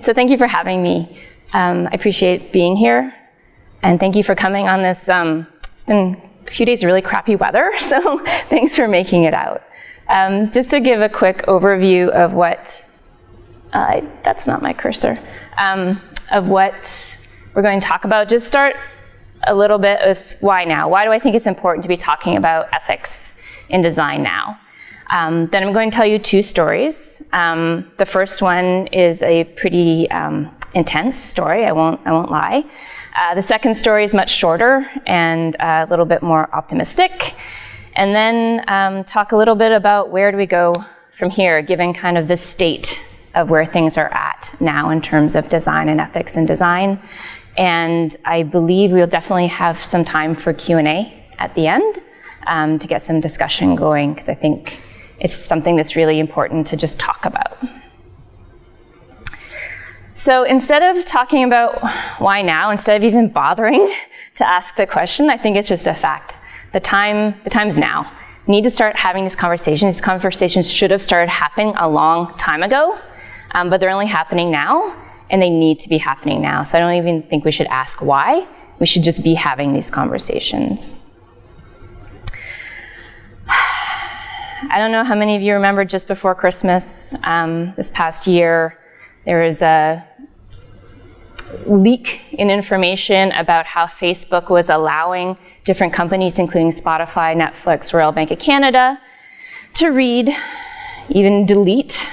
So thank you for having me. I appreciate being here, and thank you for coming on this. It's been a few days of really crappy weather, so thanks for making it out. Just to give a quick overview of what, that's not my cursor, of what we're going to talk about. Just start a little bit with why now. Why do I think it's important to be talking about ethics in design now? Then I'm going to tell you two stories. The first one is a pretty intense story, I won't lie. The second story is much shorter and a little bit more optimistic. And then talk a little bit about where do we go from here, given kind of the state of where things are at now in terms of design and ethics in design. And I believe we'll definitely have some time for Q&A at the end to get some discussion going, because I think it's something that's really important to just talk about. So instead of talking about why now, instead of even bothering to ask the question, I think it's just a fact. The time's now. We need to start having these conversations. These conversations should have started happening a long time ago, but they're only happening now, and they need to be happening now. So I don't even think we should ask why. We should just be having these conversations. I don't know how many of you remember just before Christmas, this past year, there was a leak in information about how Facebook was allowing different companies, including Spotify, Netflix, Royal Bank of Canada, to read, even delete,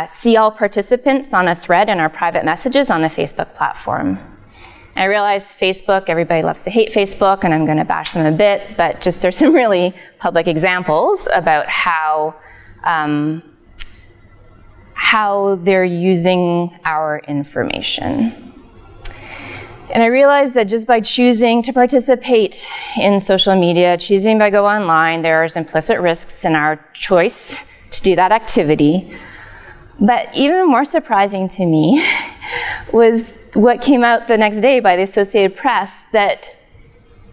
see all participants on a thread in our private messages on the Facebook platform. I realize Facebook, everybody loves to hate Facebook, and I'm going to bash them a bit, but just there's some really public examples about how they're using our information. And I realize that just by choosing to participate in social media, choosing to go online, there are implicit risks in our choice to do that activity. But even more surprising to me was what came out the next day by the Associated Press, that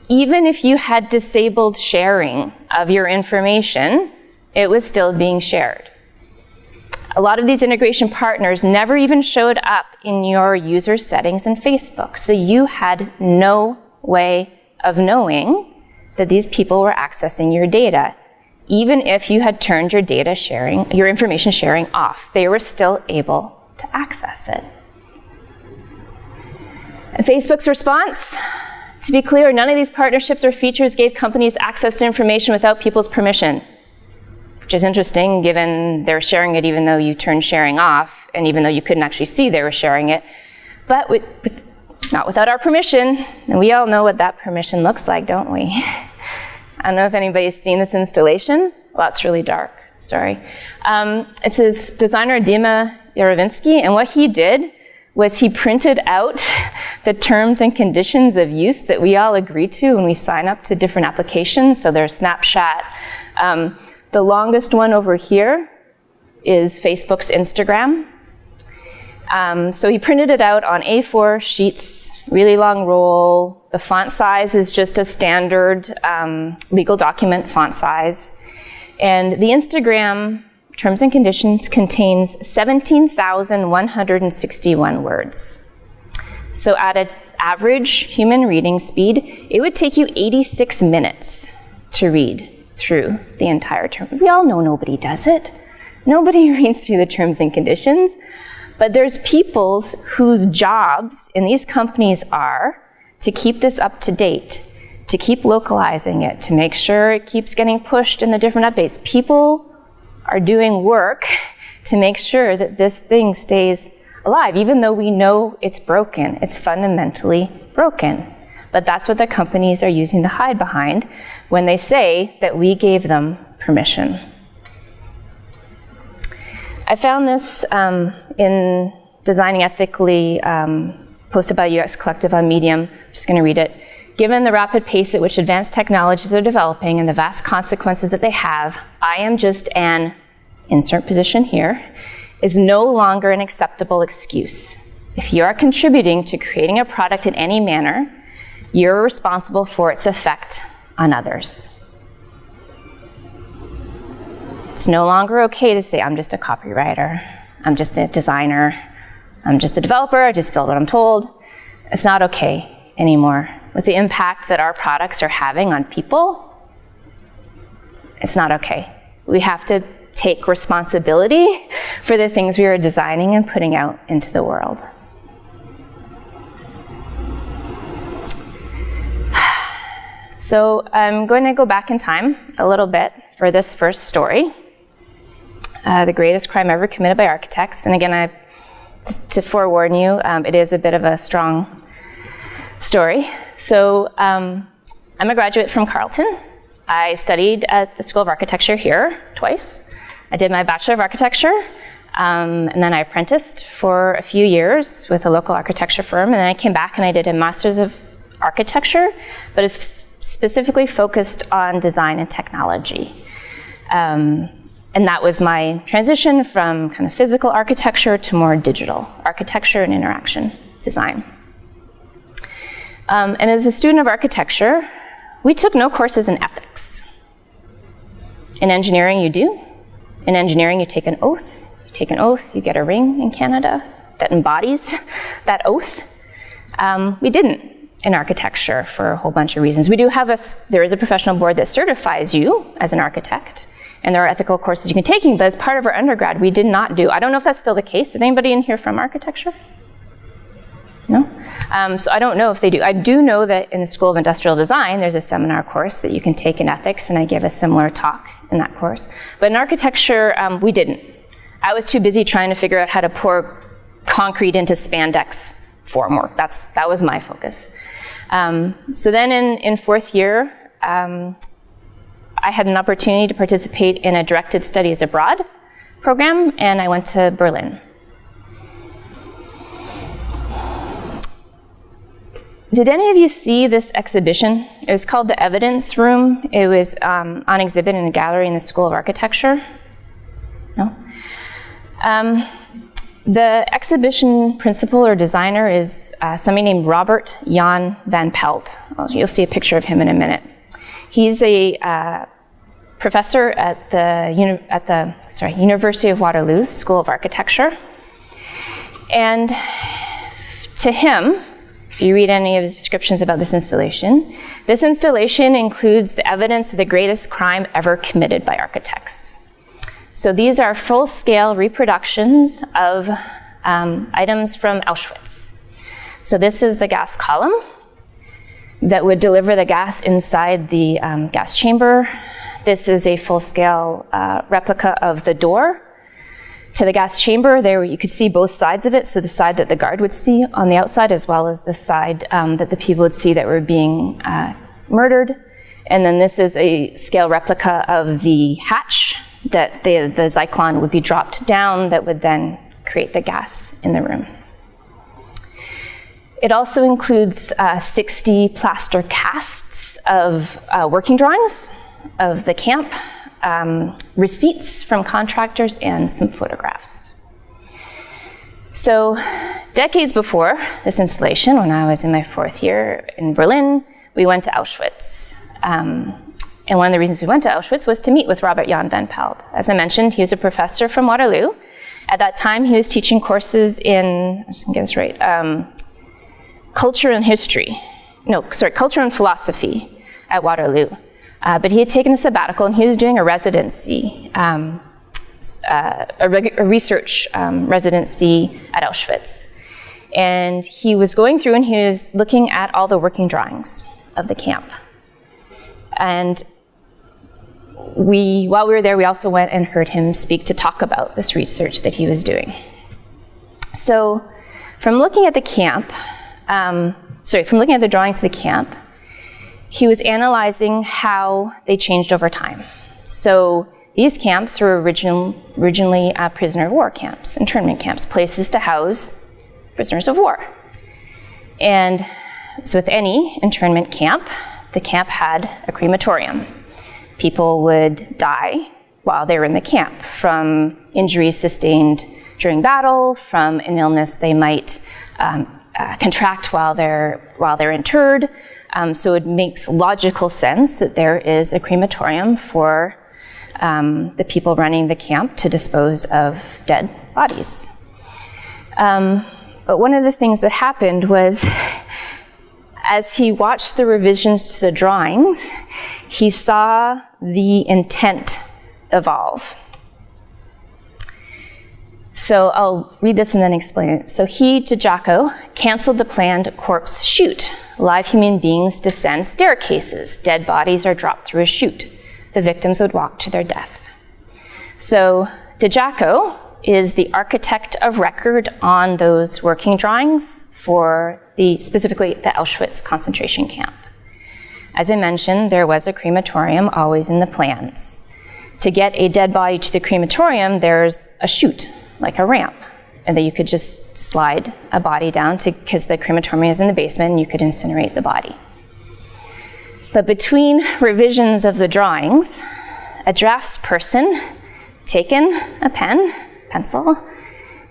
even if you had disabled sharing of your information, it was still being shared. A lot of these integration partners never even showed up in your user settings in Facebook, so you had no way of knowing that these people were accessing your data. Even if you had turned your data sharing, your information sharing off, they were still able to access it. And Facebook's response, to be clear, none of these partnerships or features gave companies access to information without people's permission, which is interesting given they're sharing it even though you turned sharing off, and even though you couldn't actually see they were sharing it, but not without our permission. And we all know what that permission looks like, don't we? I don't know if anybody's seen this installation. Well, it's really dark, sorry. It's this designer, Dima Yarovinsky, and what he did was he printed out the terms and conditions of use that we all agree to when we sign up to different applications. So there's Snapchat. The longest one over here is Facebook's Instagram. So he printed it out on A4 sheets, really long roll. The font size is just a standard legal document font size. And the Instagram terms and conditions contains 17,161 words. So at an average human reading speed, it would take you 86 minutes to read through the entire term. We all know nobody does it. Nobody reads through the terms and conditions. But there's peoples whose jobs in these companies are to keep this up to date, to keep localizing it, to make sure it keeps getting pushed in the different updates. People are doing work to make sure that this thing stays alive, even though we know it's broken. It's fundamentally broken. But that's what the companies are using to hide behind when they say that we gave them permission. I found this in Designing Ethically, posted by the UX Collective on Medium. I'm just going to read it. Given the rapid pace at which advanced technologies are developing and the vast consequences that they have, I am just an, insert position here, is no longer an acceptable excuse. If you are contributing to creating a product in any manner, you're responsible for its effect on others. It's no longer okay to say, I'm just a copywriter, I'm just a designer, I'm just the developer, I just build what I'm told. It's not okay anymore. With the impact that our products are having on people, it's not okay. We have to take responsibility for the things we are designing and putting out into the world. So I'm going to go back in time a little bit for this first story, the greatest crime ever committed by architects. And again, just to forewarn you, it is a bit of a strong story. So I'm a graduate from Carleton. I studied at the School of Architecture here twice. I did my Bachelor of Architecture, and then I apprenticed for a few years with a local architecture firm, and then I came back and I did a Master's of Architecture, but it's specifically focused on design and technology. And that was my transition from kind of physical architecture to more digital architecture and interaction design. And as a student of architecture, we took no courses in ethics. In engineering, you do. In engineering, you take an oath. You take an oath, you get a ring in Canada that embodies that oath. We didn't in architecture for a whole bunch of reasons. We do have there is a professional board that certifies you as an architect, and there are ethical courses you can take, but as part of our undergrad, we did not do. I don't know if that's still the case. Is anybody in here from architecture? No? So I don't know if they do. I do know that in the School of Industrial Design, there's a seminar course that you can take in ethics, and I give a similar talk in that course. But in architecture, we didn't. I was too busy trying to figure out how to pour concrete into spandex formwork. That was my focus. So then in fourth year, I had an opportunity to participate in a directed studies abroad program, and I went to Berlin. Did any of you see this exhibition? It was called The Evidence Room. It was on exhibit in a gallery in the School of Architecture. No? The exhibition principal or designer is somebody named Jan van Pelt. You'll see a picture of him in a minute. He's a professor at the University of Waterloo School of Architecture. And to him, if you read any of his descriptions about this installation includes the evidence of the greatest crime ever committed by architects. So these are full-scale reproductions of items from Auschwitz. So this is the gas column that would deliver the gas inside the gas chamber. This is a full-scale replica of the door to the gas chamber. There you could see both sides of it, so the side that the guard would see on the outside as well as the side that the people would see that were being murdered. And then this is a scale replica of the hatch that the Zyklon would be dropped down that would then create the gas in the room. It also includes 60 plaster casts of working drawings of the camp, receipts from contractors, and some photographs. So decades before this installation, when I was in my fourth year in Berlin, we went to Auschwitz. And one of the reasons we went to Auschwitz was to meet with Jan van Pelt. As I mentioned, he was a professor from Waterloo. At that time, he was teaching courses in, I'm just gonna get this right, culture and philosophy at Waterloo. But he had taken a sabbatical and he was doing a residency, a research residency at Auschwitz. And he was going through and he was looking at all the working drawings of the camp. And while we were there, we also went and heard him speak to talk about this research that he was doing. So from looking at the camp, from looking at the drawings of the camp, he was analyzing how they changed over time. So these camps were originally prisoner of war camps, internment camps, places to house prisoners of war. And so with any internment camp, the camp had a crematorium. People would die while they were in the camp from injuries sustained during battle, from an illness they might contract while they're interred. So it makes logical sense that there is a crematorium for the people running the camp to dispose of dead bodies. But one of the things that happened was, as he watched the revisions to the drawings, he saw the intent evolve. So I'll read this and then explain it. So he, Jaco, canceled the planned corpse chute. Live human beings descend staircases. Dead bodies are dropped through a chute. The victims would walk to their death. So Jaco is the architect of record on those working drawings for specifically the Auschwitz concentration camp. As I mentioned, there was a crematorium always in the plans. To get a dead body to the crematorium, there's a chute, like a ramp, and that you could just slide a body down because the crematorium is in the basement and you could incinerate the body. But between revisions of the drawings, a draftsperson taken a pencil,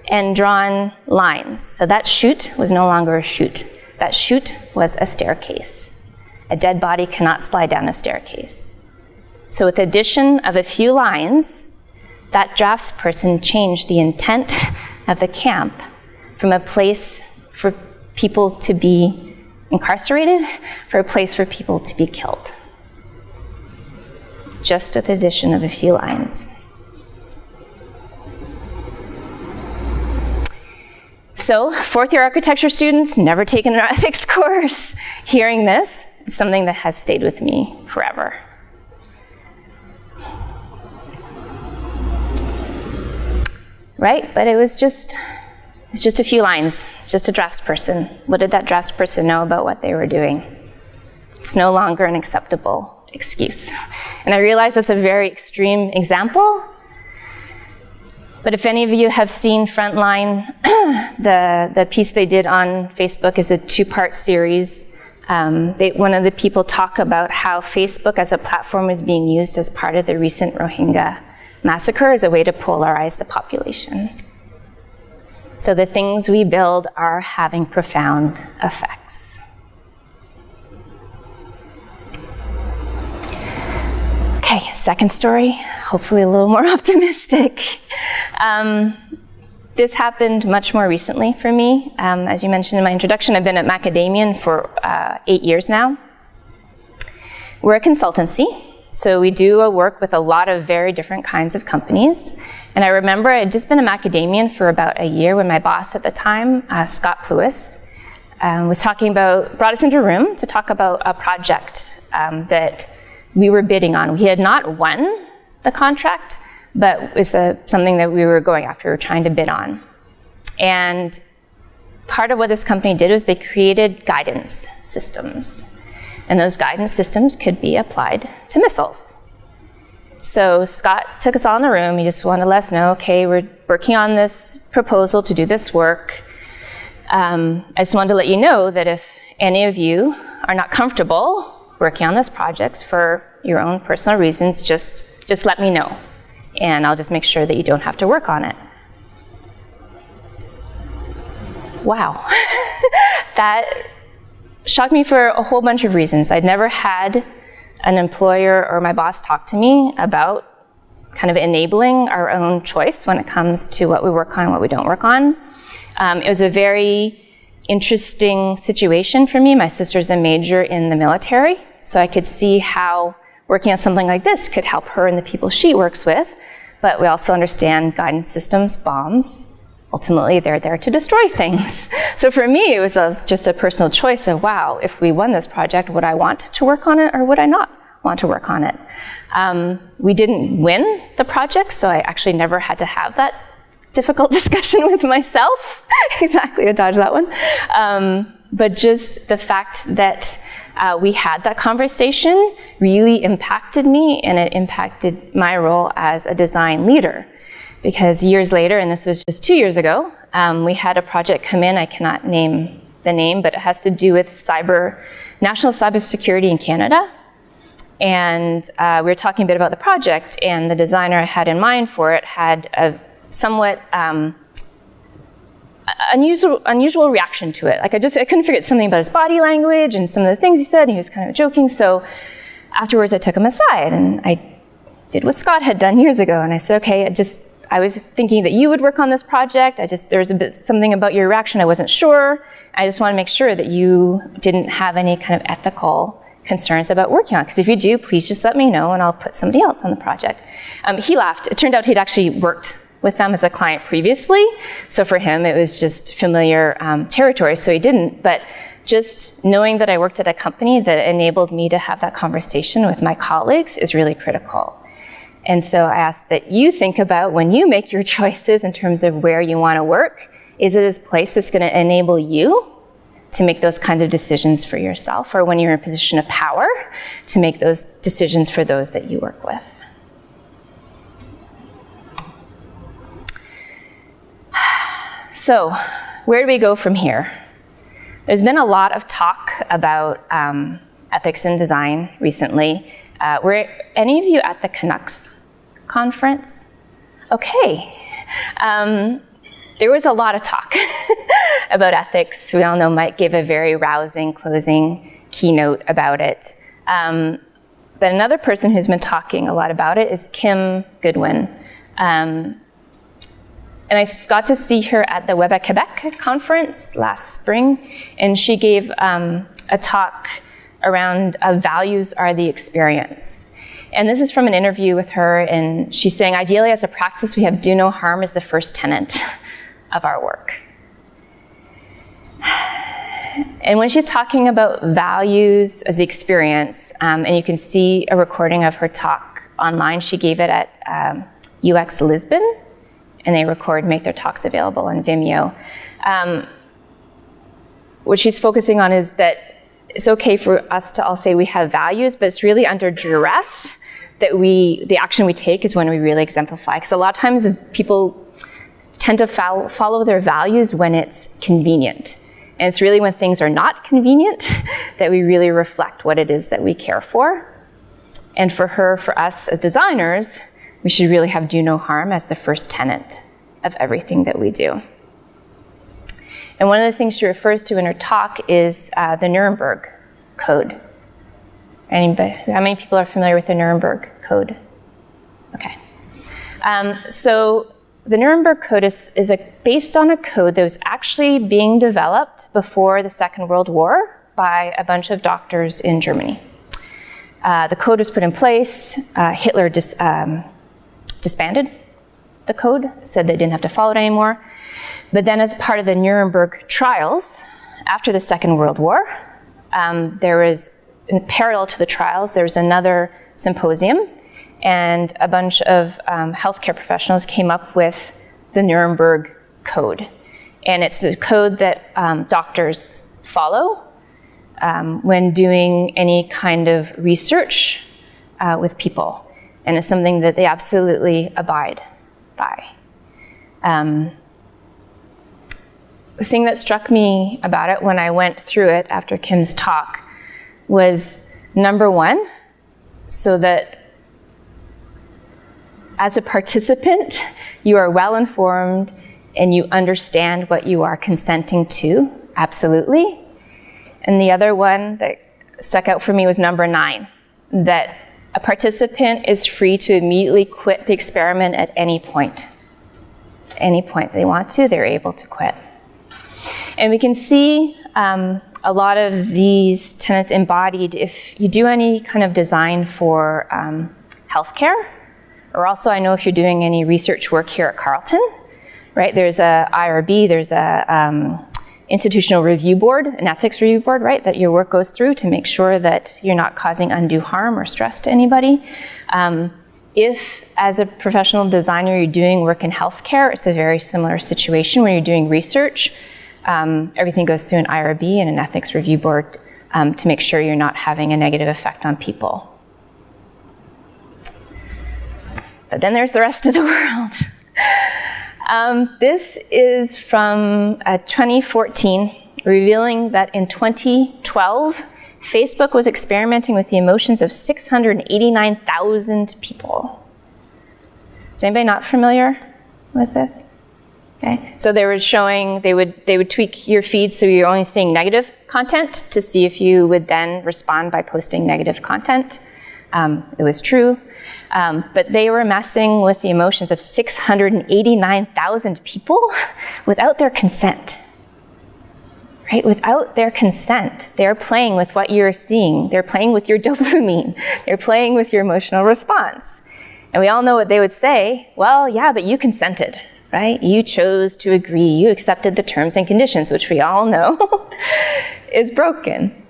and drawn lines. So that chute was no longer a chute. That chute was a staircase. A dead body cannot slide down a staircase. So with the addition of a few lines, that draftsperson changed the intent of the camp from a place for people to be incarcerated for a place for people to be killed. Just with the addition of a few lines. So, fourth-year architecture students, never taken an ethics course, hearing this is something that has stayed with me forever. Right? But it's just a few lines. It's just a draftsperson. What did that draftsperson know about what they were doing? It's no longer an acceptable excuse. And I realize that's a very extreme example. But if any of you have seen Frontline, the piece they did on Facebook is a two-part series. One of the people talk about how Facebook as a platform is being used as part of the recent Rohingya massacre as a way to polarize the population. So the things we build are having profound effects. Okay, second story, hopefully a little more optimistic. This happened much more recently for me. As you mentioned in my introduction, I've been at Macadamian for 8 years now. We're a consultancy, so we do work with a lot of very different kinds of companies. And I remember I had just been a Macadamian for about a year when my boss at the time, Scott Plewis, brought us into a room to talk about a project that we were bidding on. We had not won the contract, but it was something that we were going after, we were trying to bid on. And part of what this company did was they created guidance systems. And those guidance systems could be applied to missiles. So Scott took us all in the room. He just wanted to let us know, okay, we're working on this proposal to do this work. I just wanted to let you know that if any of you are not comfortable working on this project for your own personal reasons, just let me know. And I'll just make sure that you don't have to work on it. Wow. That shocked me for a whole bunch of reasons. I'd never had an employer or my boss talk to me about kind of enabling our own choice when it comes to what we work on and what we don't work on. It was a very interesting situation for me. My sister's a major in the military, so I could see how working on something like this could help her and the people she works with. But we also understand guidance systems, bombs, ultimately they're there to destroy things. So for me, it was just a personal choice of, wow, if we won this project, would I want to work on it or would I not want to work on it? We didn't win the project, so I actually never had to have that difficult discussion with myself. Exactly, I dodged that one. But just the fact that we had that conversation really impacted me, and it impacted my role as a design leader. Because years later, and this was just 2 years ago, we had a project come in. I cannot name the name, but it has to do with national cybersecurity in Canada. And we were talking a bit about the project, and the designer I had in mind for it had a somewhat unusual reaction to it. Like I couldn't figure out something about his body language and some of the things he said, and he was kind of joking. So afterwards I took him aside and I did what Scott had done years ago, and I said, okay, I was thinking that you would work on this project. There was something about your reaction I wasn't sure. I just want to make sure that you didn't have any kind of ethical concerns about working on it. Because if you do, please just let me know and I'll put somebody else on the project. He laughed. It turned out he'd actually worked with them as a client previously. So for him, it was just familiar territory, so he didn't. But just knowing that I worked at a company that enabled me to have that conversation with my colleagues is really critical. And so I ask that you think about when you make your choices in terms of where you want to work, is it a place that's going to enable you to make those kinds of decisions for yourself, or when you're in a position of power to make those decisions for those that you work with? So, where do we go from here? There's been a lot of talk about ethics in design recently. Were any of you at the Canucks conference? Okay. There was a lot of talk about ethics. We all know Mike gave a very rousing closing keynote about it. But another person who's been talking a lot about it is Kim Goodwin. And I got to see her at the Web at Quebec conference last spring, and she gave a talk around values are the experience. And this is from an interview with her, and she's saying, ideally as a practice, we have do no harm as the first tenet of our work. And when she's talking about values as the experience, and you can see a recording of her talk online, she gave it at UX Lisbon, and they make their talks available on Vimeo. What she's focusing on is that it's okay for us to all say we have values, but it's really under duress that the action we take is when we really exemplify. Because a lot of times people tend to follow their values when it's convenient. And it's really when things are not convenient that we really reflect what it is that we care for. And for us as designers, we should really have do no harm as the first tenet of everything that we do. And one of the things she refers to in her talk is the Nuremberg Code. Anybody? How many people are familiar with the Nuremberg Code? Okay. So the Nuremberg Code is based on a code that was actually being developed before the Second World War by a bunch of doctors in Germany. The code was put in place. Hitler disbanded the code, said they didn't have to follow it anymore. But then as part of the Nuremberg trials, after the Second World War, there was, in parallel to the trials, there was another symposium, and a bunch of healthcare professionals came up with the Nuremberg Code. And it's the code that doctors follow when doing any kind of research with people. And it's something that they absolutely abide by. The thing that struck me about it when I went through it after Kim's talk was, number one, so that as a participant, you are well informed and you understand what you are consenting to, absolutely. And the other one that stuck out for me was number 9, that a participant is free to immediately quit the experiment at any point. Any point they want to, they're able to quit. And we can see a lot of these tenets embodied if you do any kind of design for healthcare, or also I know if you're doing any research work here at Carleton, right? There's a IRB, there's a institutional review board, an ethics review board, right? That your work goes through to make sure that you're not causing undue harm or stress to anybody. If, as a professional designer, you're doing work in healthcare, it's a very similar situation where you're doing research. Everything goes through an IRB and an ethics review board to make sure you're not having a negative effect on people. But then there's the rest of the world. This is from 2014, revealing that in 2012, Facebook was experimenting with the emotions of 689,000 people. Is anybody not familiar with this? Okay, so they were showing, they would tweak your feed so you're only seeing negative content to see if you would then respond by posting negative content. It was true. But they were messing with the emotions of 689,000 people without their consent. Right? Without their consent, they're playing with what you're seeing. They're playing with your dopamine. They're playing with your emotional response. And we all know what they would say. Well, yeah, but you consented, right? You chose to agree. You accepted the terms and conditions, which we all know is broken.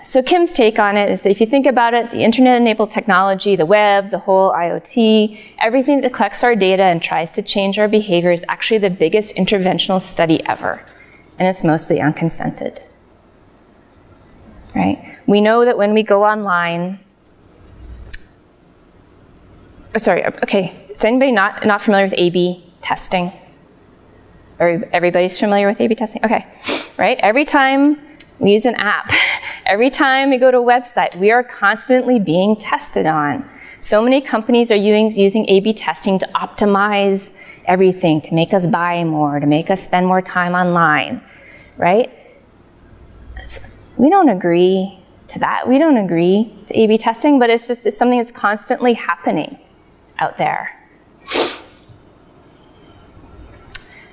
So Kim's take on it is that if you think about it, the internet-enabled technology, the web, the whole IoT, everything that collects our data and tries to change our behavior is actually the biggest interventional study ever. And it's mostly unconsented. Right? We know that when we go online, is anybody not familiar with A/B testing? Everybody's familiar with A/B testing? Okay, right? Every time we use an app, every time we go to a website, we are constantly being tested on. So many companies are using A/B testing to optimize everything, to make us buy more, to make us spend more time online, right? We don't agree to that. We don't agree to A/B testing, but it's something that's constantly happening out there.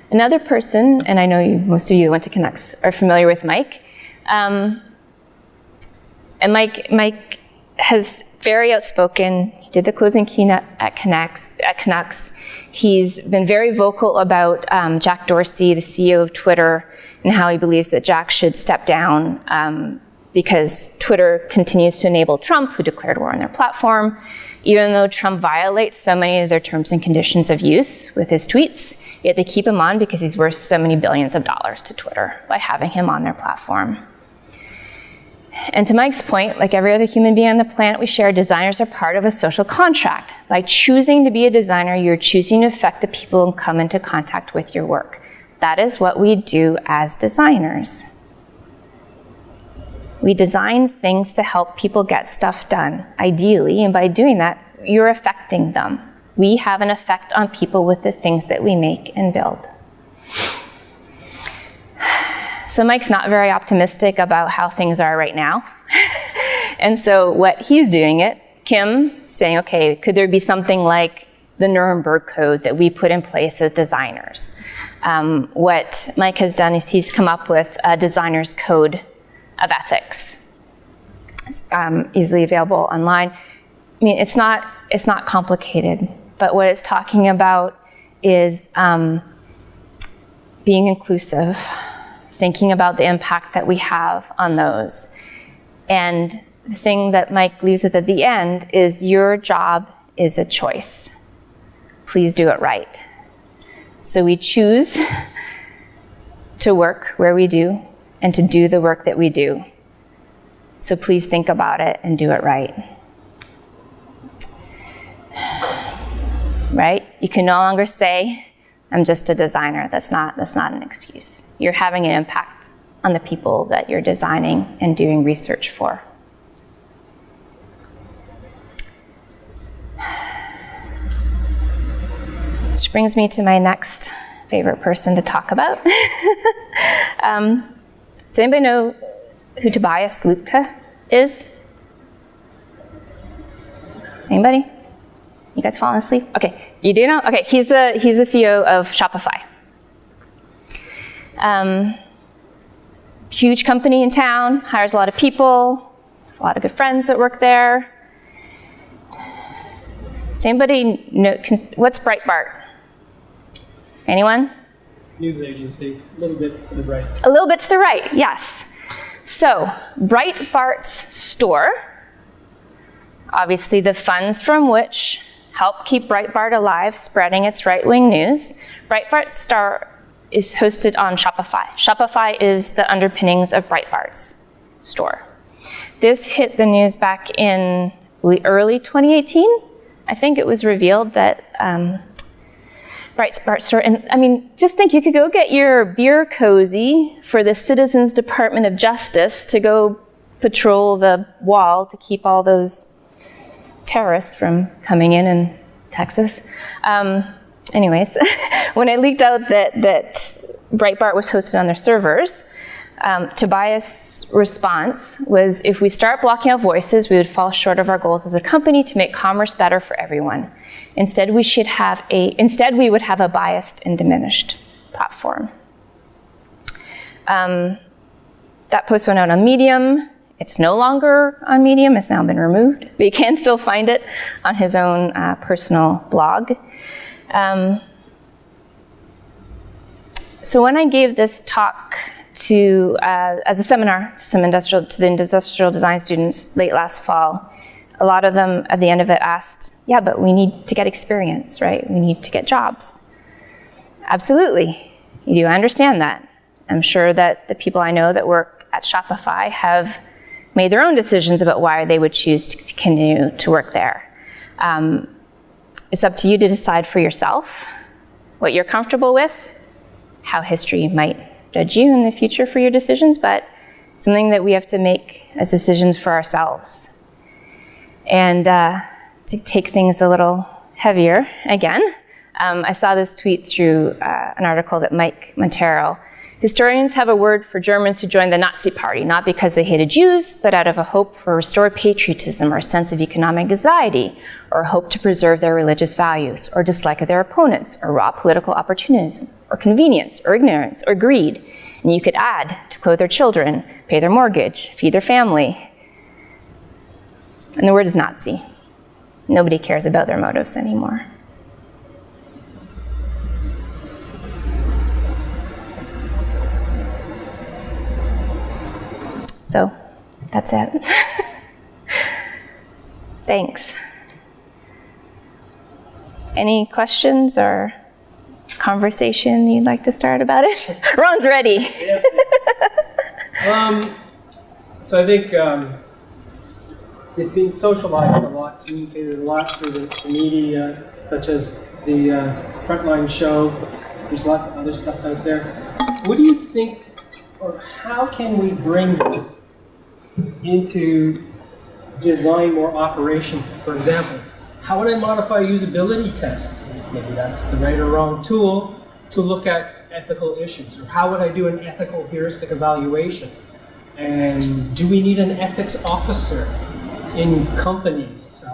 Another person, and I know most of you who went to Canucks are familiar with Mike. And Mike has very outspoken. He did the closing keynote at Canucks. He's been very vocal about Jack Dorsey, the CEO of Twitter, and how he believes that Jack should step down because Twitter continues to enable Trump, who declared war on their platform, even though Trump violates so many of their terms and conditions of use with his tweets. Yet they keep him on because he's worth so many billions of dollars to Twitter by having him on their platform. And to Mike's point, like every other human being on the planet we share, designers are part of a social contract. By choosing to be a designer, you're choosing to affect the people who come into contact with your work. That is what we do as designers. We design things to help people get stuff done, ideally, and by doing that, you're affecting them. We have an effect on people with the things that we make and build. So Mike's not very optimistic about how things are right now. And so what he's doing Kim saying, okay, could there be something like the Nuremberg Code that we put in place as designers? What Mike has done is he's come up with a designer's code of ethics. It's easily available online. I mean, it's not complicated, but what it's talking about is being inclusive, thinking about the impact that we have on those. And the thing that Mike leaves with at the end is your job is a choice. Please do it right. So we choose to work where we do and to do the work that we do. So please think about it and do it right. Right? You can no longer say, I'm just a designer. That's not an excuse. You're having an impact on the people that you're designing and doing research for. Which brings me to my next favorite person to talk about. Does anybody know who Tobias Lütke is? Anybody? You guys falling asleep? Okay, you do know? Okay, he's the CEO of Shopify. Huge company in town, hires a lot of people, a lot of good friends that work there. Does anybody know, what's Breitbart? Anyone? News agency, a little bit to the right. A little bit to the right, yes. So, Breitbart's store, obviously the funds from which help keep Breitbart alive, spreading its right-wing news. Breitbart's store is hosted on Shopify. Shopify is the underpinnings of Breitbart's store. This hit the news back in early 2018. I think it was revealed that Breitbart store, and I mean, just think you could go get your beer cozy for the Citizens Department of Justice to go patrol the wall to keep all those terrorists from coming in Texas. Anyways, when I leaked out that Breitbart was hosted on their servers, Tobias' response was, if we start blocking out voices, we would fall short of our goals as a company to make commerce better for everyone. Instead, we would have a biased and diminished platform. That post went out on Medium. It's no longer on Medium, it's now been removed, but you can still find it on his own personal blog. So when I gave this talk as a seminar to the industrial design students late last fall, a lot of them at the end of it asked, yeah, but we need to get experience, right? We need to get jobs. Absolutely, you do understand that. I'm sure that the people I know that work at Shopify have made their own decisions about why they would choose to continue to work there. It's up to you to decide for yourself what you're comfortable with, how history might judge you in the future for your decisions, but something that we have to make as decisions for ourselves. And to take things a little heavier again, I saw this tweet through an article that Mike Monteiro. Historians have a word for Germans who joined the Nazi Party, not because they hated Jews, but out of a hope for restored patriotism or a sense of economic anxiety, or a hope to preserve their religious values, or dislike of their opponents, or raw political opportunism, or convenience, or ignorance, or greed. And you could add to clothe their children, pay their mortgage, feed their family. And the word is Nazi. Nobody cares about their motives anymore. So that's it. Thanks. Any questions or conversation you'd like to start about it? Ron's ready. Yes. So I think it's been socialized a lot, communicated a lot through the media, such as the Frontline show. There's lots of other stuff out there. What do you think, or how can we bring this into design more operation? For example, how would I modify a usability test? Maybe that's the right or wrong tool to look at ethical issues. Or how would I do an ethical heuristic evaluation? And do we need an ethics officer in companies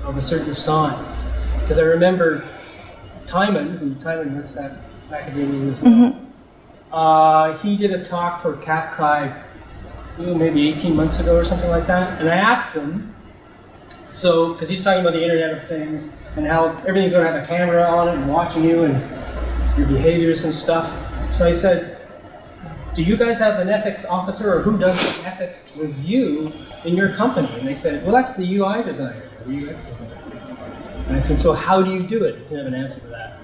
of a certain size? Because I remember Timon works at Macadamian as well. He did a talk for CapCai maybe 18 months ago or something like that. And I asked him, so, because he's talking about the Internet of Things and how everything's going to have a camera on it and watching you and your behaviors and stuff. So I said, do you guys have an ethics officer, or who does the ethics review in your company? And they said, well, that's the UI designer, the UX designer. And I said, so how do you do it? I didn't have an answer to that.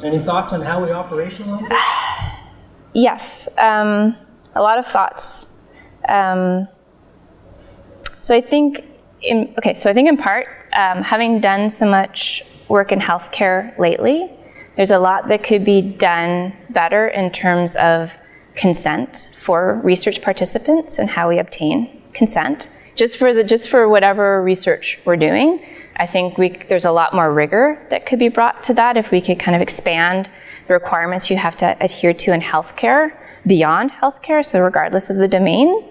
Any thoughts on how we operationalize it? Yes, a lot of thoughts. So I think in part, having done so much work in healthcare lately, there's a lot that could be done better in terms of consent for research participants and how we obtain consent. Just for whatever research we're doing, I think there's a lot more rigor that could be brought to that if we could kind of expand the requirements you have to adhere to in healthcare beyond healthcare, so regardless of the domain.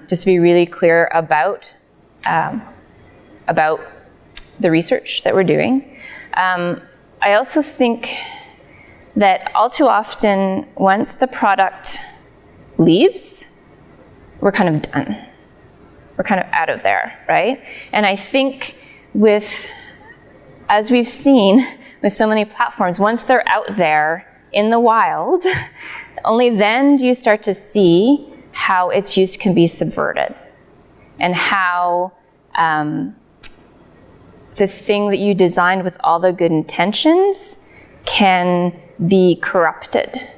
Just to be really clear about the research that we're doing. I also think that all too often, once the product leaves, we're kind of done. We're kind of out of there, right? And I think as we've seen with so many platforms, once they're out there in the wild, only then do you start to see how its use can be subverted, and how the thing that you designed with all the good intentions can be corrupted.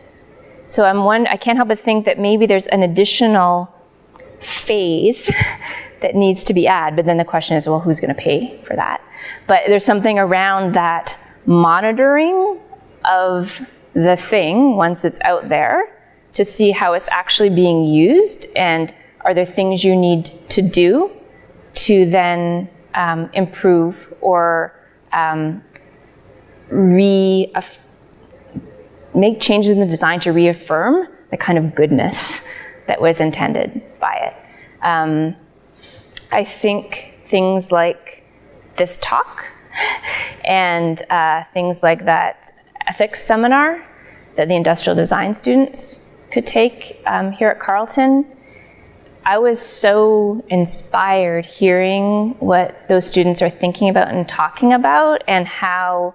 So I can't help but think that maybe there's an additional phase that needs to be added, but then the question is, well, who's going to pay for that? But there's something around that monitoring of the thing once it's out there to see how it's actually being used, and are there things you need to do to then improve or make changes in the design to reaffirm the kind of goodness that was intended by it. I think things like this talk and things like that ethics seminar that the industrial design students could take here at Carleton, I was so inspired hearing what those students are thinking about and talking about, and how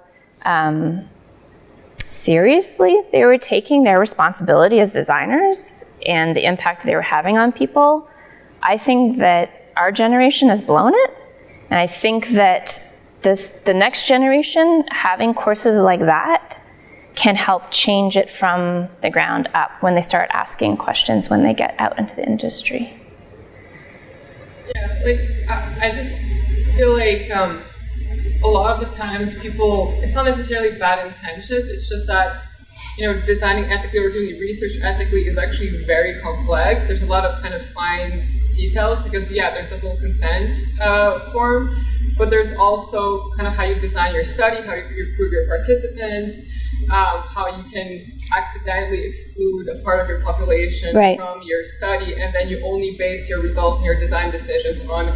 seriously they were taking their responsibility as designers and the impact they were having on people. I think that our generation has blown it, and I think that the next generation having courses like that can help change it from the ground up when they start asking questions when they get out into the industry. Yeah, like I just feel like a lot of the times people, it's not necessarily bad intentions, it's just that, designing ethically or doing research ethically is actually very complex. There's a lot of kind of fine details because, there's the whole consent form, but there's also kind of how you design your study, how you recruit your participants, how you can accidentally exclude a part of your population from your study, and then you only base your results and your design decisions on,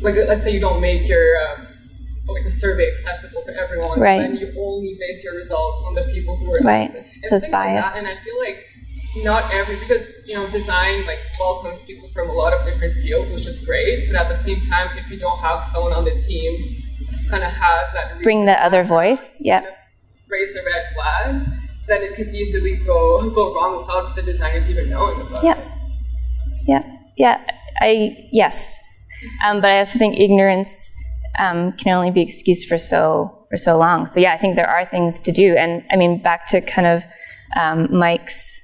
like let's say you don't make your like a survey accessible to everyone, then you only base your results on the people who are accessible. So it's biased. And I feel like not because design like welcomes people from a lot of different fields, which is great, but at the same time, if you don't have someone on the team who kind of has that bring the other voice, raise the red flags, then it could easily go wrong without the designers even knowing about it. Yes. But I also think ignorance can only be excused for so long. So I think there are things to do. And I mean, back to kind of Mike's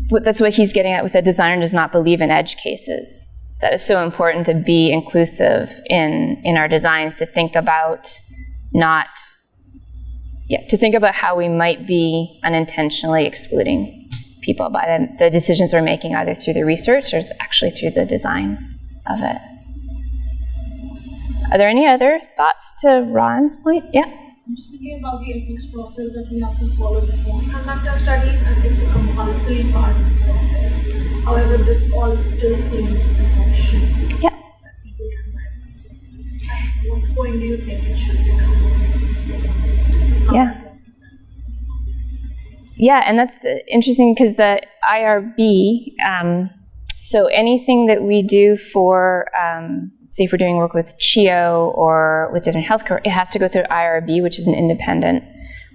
that's what he's getting at with the designer does not believe in edge cases. That is so important to be inclusive in our designs, to think about to think about how we might be unintentionally excluding people by the decisions we're making, either through the research or actually through the design of it. Are there any other thoughts to Ron's point? Yeah? I'm just thinking about the ethics process that we have to follow before we conduct our studies, and it's a compulsory part of the process. However, this all still seems an option that people can bypass. At what point do you think it should become? And that's interesting because the IRB, so anything that we do for, say if we're doing work with CHIO or with different healthcare, it has to go through IRB, which is an independent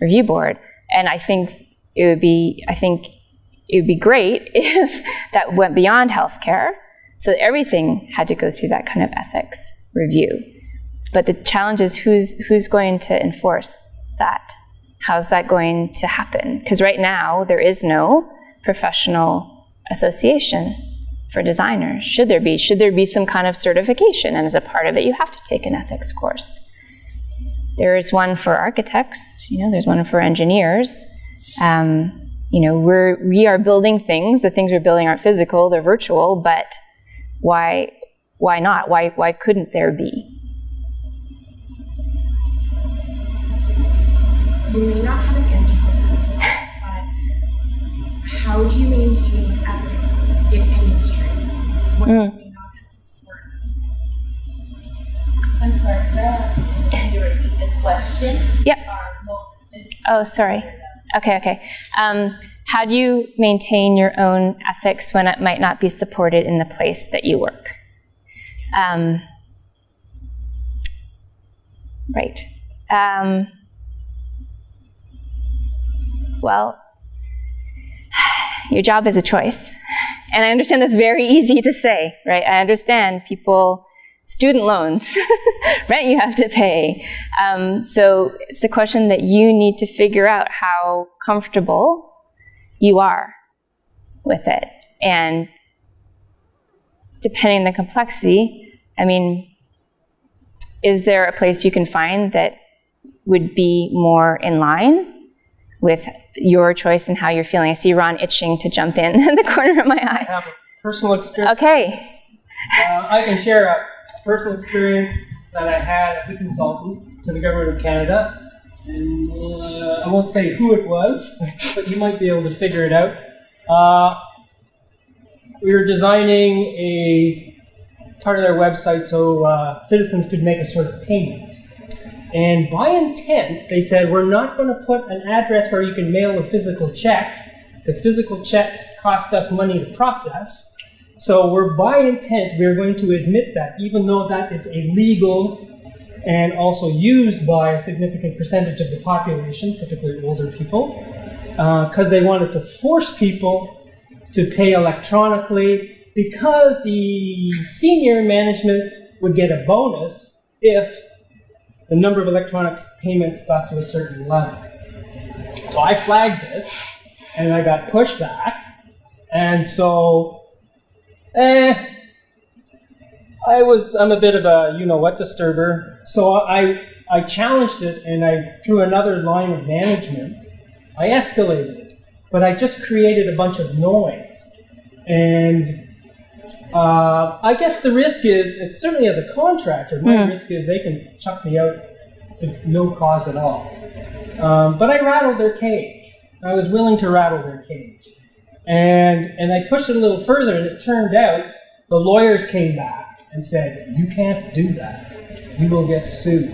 review board. And I think it would be great if that went beyond healthcare, so that everything had to go through that kind of ethics review. But the challenge is who's going to enforce that? How's that going to happen? Because right now, there is no professional association for designers. Should there be? Should there be some kind of certification? And as a part of it, you have to take an ethics course. There is one for architects, there's one for engineers. We are building things. The things we're building aren't physical, they're virtual, but why not? Why couldn't there be? You may not have an answer for this, but how do you maintain ethics in industry when you may not have support process? I'm sorry, can I ask you to repeat the question? Yep. Oh, sorry. Okay. How do you maintain your own ethics when it might not be supported in the place that you work? Right. Well, your job is a choice. And I understand that's very easy to say, right? I understand student loans, rent you have to pay. So it's the question that you need to figure out how comfortable you are with it. And depending on the complexity, is there a place you can find that would be more in line with your choice and how you're feeling? I see Ron itching to jump in the corner of my eye. I have a personal experience. Okay. I can share a personal experience that I had as a consultant to the government of Canada. and I won't say who it was, but you might be able to figure it out. We were designing a part of their website so citizens could make a sort of payment. And by intent, they said, we're not going to put an address where you can mail a physical check, because physical checks cost us money to process. So by intent, we're going to admit that, even though that is illegal and also used by a significant percentage of the population, typically older people, because they wanted to force people to pay electronically, because the senior management would get a bonus if the number of electronic payments got to a certain level. So I flagged this, and I got pushback, and so I'm a bit of a you-know-what disturber, so I challenged it, and I threw another line of management. I escalated it, but I just created a bunch of noise. And I guess the risk is, it's certainly as a contractor, my risk is they can chuck me out with no cause at all. But I rattled their cage. I was willing to rattle their cage. And I pushed it a little further, and it turned out the lawyers came back and said, you can't do that. You will get sued.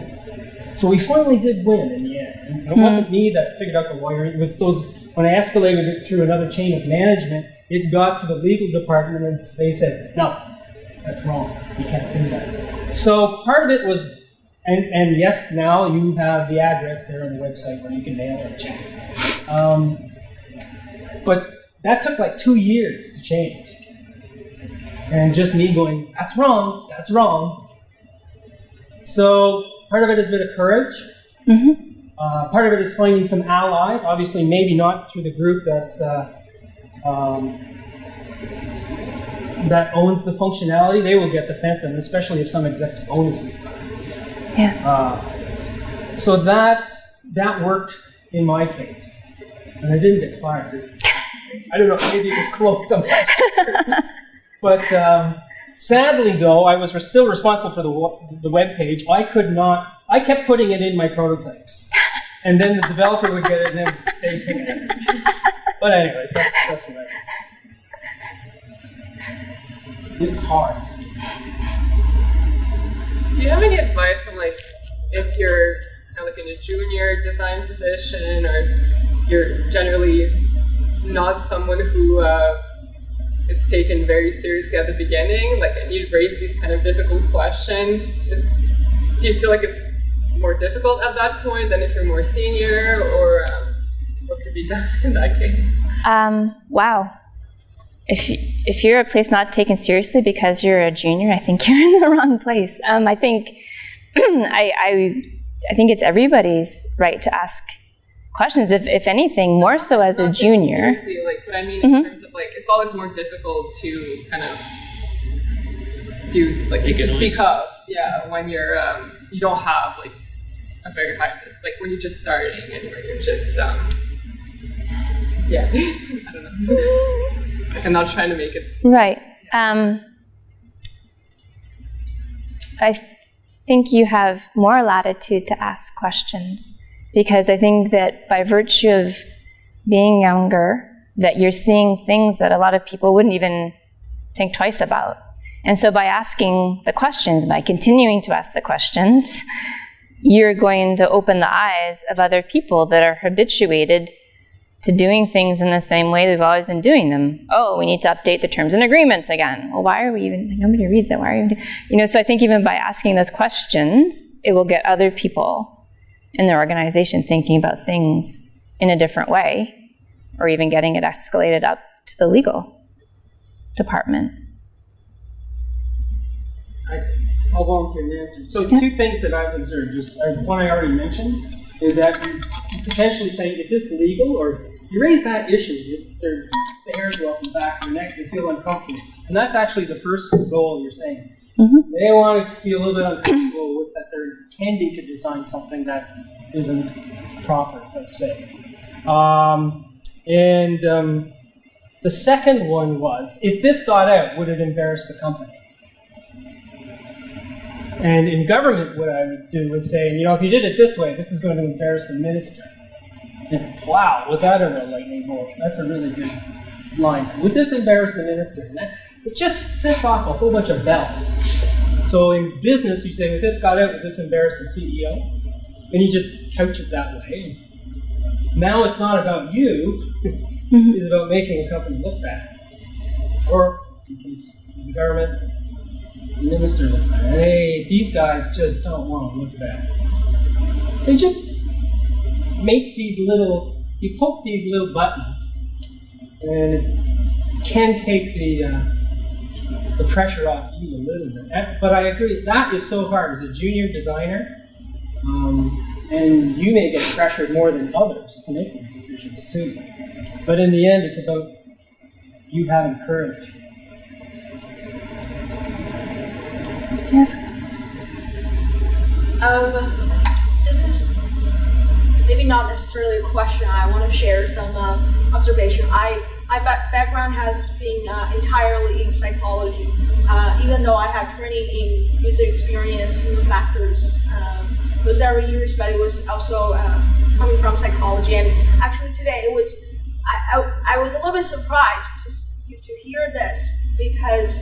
So we finally did win in the end. And it wasn't me that figured out the lawyer. It was those, when I escalated it through another chain of management, it got to the legal department, and they said, no, that's wrong. You can't do that. So part of it was, and yes, now you have the address there on the website where you can mail a check. But that took like 2 years to change. And just me going, that's wrong, that's wrong. So part of it is a bit of courage. Part of it is finding some allies. Obviously, maybe not through the group that's that owns the functionality. They will get the fence, and especially if some execs bonuses start. Yeah. So that worked in my case, and I didn't get fired. I don't know, maybe it was close somewhere. But sadly, though, I was still responsible for the web page. I kept putting it in my prototypes. And then the developer would get it, and then they'd take it. But anyways, that's what I did. It's hard. Do you have any advice on, like, if you're kind of like in a junior design position, or if you're generally not someone who is taken very seriously at the beginning, like, and you raise these kind of difficult questions, do you feel like it's more difficult at that point than if you're more senior, or what could be done in that case? Wow. If you're a place not taken seriously because you're a junior, I think you're in the wrong place. I think I think it's everybody's right to ask questions, if anything, more so as a junior. Seriously, like, but I mean in terms of, like, it's always more difficult to kind of do, like, to speak up, when you're you don't have, like, a very high, like, when you're just starting and when you're just I don't know. Like, I'm not trying to make it right. I think you have more latitude to ask questions, because I think that by virtue of being younger, that you're seeing things that a lot of people wouldn't even think twice about. And so by asking the questions, by continuing to ask the questions, you're going to open the eyes of other people that are habituated to doing things in the same way they've always been doing them. Oh, we need to update the terms and agreements again. Well, why are we even, nobody reads it, why are you even, so I think even by asking those questions, it will get other people in their organization thinking about things in a different way, or even getting it escalated up to the legal department. I'll volunteer an answer. So 2 things that I've observed. One I already mentioned is that you potentially say, is this legal? Or you raise that issue, the hairs go up the back of your neck, you feel uncomfortable. And that's actually the first goal you're saying. They want to feel a little bit uncomfortable with that they're intending to design something that isn't proper, let's say. The second one was, if this got out, would it embarrass the company? And in government, what I would do was say, if you did it this way, this is going to embarrass the minister. And wow, was that a lightning bolt? That's a really good line. So would this embarrass the minister? And it just sets off a whole bunch of bells. So in business, you say, if this got out, would this embarrass the CEO? And you just couch it that way. Now it's not about you, it's about making a company look bad. Or, in case of the government, the minister look bad. Hey, these guys just don't want to look bad. They just make you poke these little buttons, and it can take the pressure off you a little bit. But I agree, that is so hard as a junior designer, and you may get pressured more than others to make these decisions too. But in the end, it's about you having courage. This is maybe not necessarily a question. I want to share some observation. My background has been entirely in psychology, even though I had training in user experience, human factors for several years, but it was also coming from psychology. And actually today I was a little bit surprised to hear this, because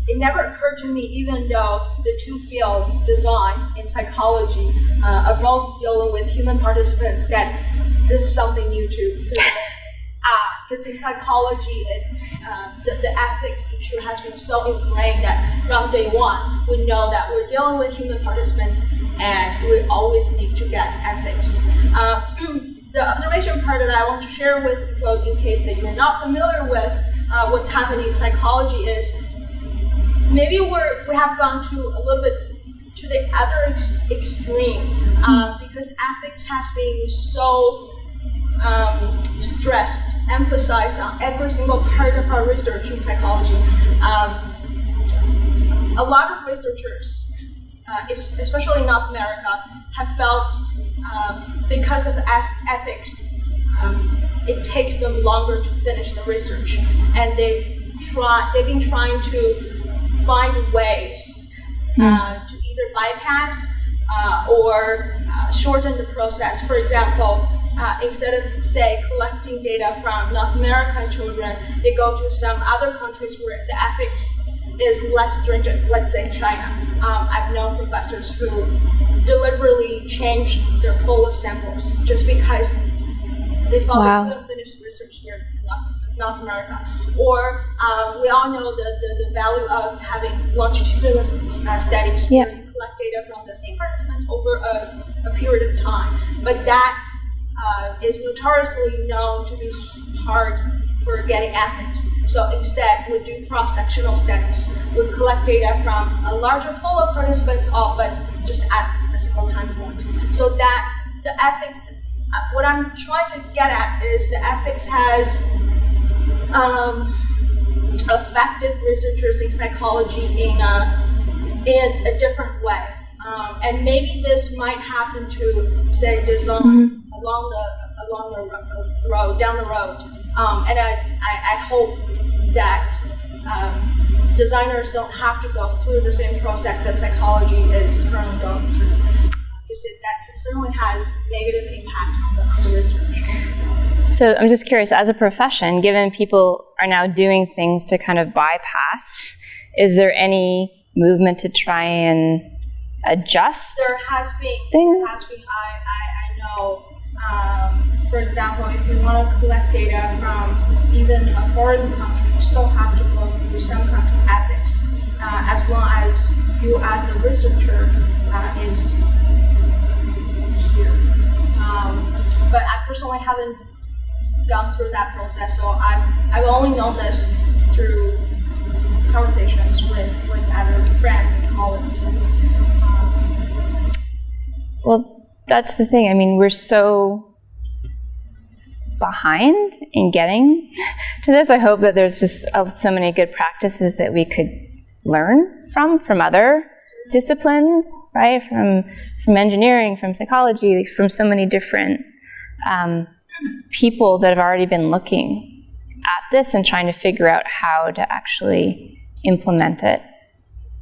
it never occurred to me, even though the two fields, design and psychology, are both dealing with human participants, that this is something new to because in psychology, it's the ethics issue has been so ingrained that from day one, we know that we're dealing with human participants and we always need to get ethics. The observation part that I want to share with people, in case that you're not familiar with what's happening in psychology, is maybe we have gone to a little bit to the other extreme, because ethics has been so stressed, emphasized on every single part of our research in psychology. A lot of researchers, especially in North America, have felt because of the ethics, it takes them longer to finish the research, and they've been trying to find ways to either bypass or shorten the process. For example, instead of, say, collecting data from North American children, they go to some other countries where the ethics is less stringent, let's say China. I've known professors who deliberately changed their pool of samples just because they felt they couldn't finish the research here in North America. Or we all know the value of having longitudinal studies where you collect data from the same participants over a period of time. But that is notoriously known to be hard for getting ethics. So instead, we do cross-sectional studies. We collect data from a larger pool of participants, but just at a single time point. So that the ethics, what I'm trying to get at is the ethics has affected researchers in psychology in a different way. And maybe this might happen to, say, design along the road, down the road. And I hope that designers don't have to go through the same process that psychology is currently going through, because that certainly has negative impact on the research. So I'm just curious, as a profession, given people are now doing things to kind of bypass, is there any movement to try and adjust There has been things? I know. For example, if you want to collect data from even a foreign country, you still have to go through some kind of ethics, as long as you, as the researcher, is here. But I personally haven't gone through that process, so I've only known this through conversations with other friends and colleagues. Well, that's the thing. I mean, we're so behind in getting to this. I hope that there's just so many good practices that we could learn from other disciplines, right? From engineering, from psychology, from so many different people that have already been looking at this and trying to figure out how to actually implement it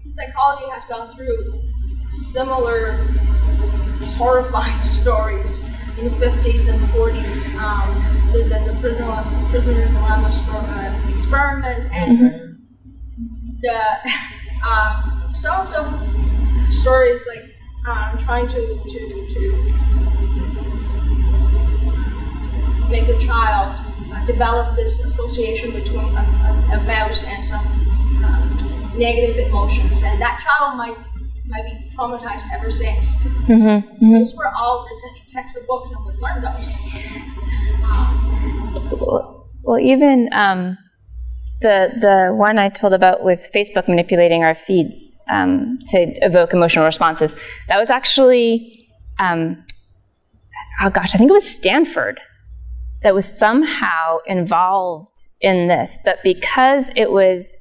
psychology has gone through similar horrifying stories in the 50s and 40s. The prisoners allowed experiment, and some of the stories like trying to make a child develop this association between a mouse and some negative emotions, and that child might be traumatized ever since. Those were all written in textbooks, and we learned those. Well, even the one I told about with Facebook manipulating our feeds to evoke emotional responses, that was actually, I think it was Stanford that was somehow involved in this, but because it was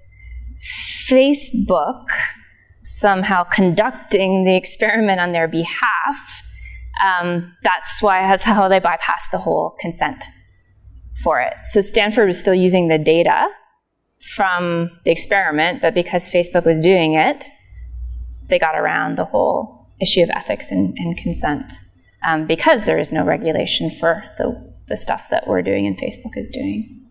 Facebook somehow conducting the experiment on their behalf, that's how they bypassed the whole consent for it. So Stanford was still using the data from the experiment, but because Facebook was doing it, they got around the whole issue of ethics and consent, because there is no regulation for the stuff that we're doing and Facebook is doing.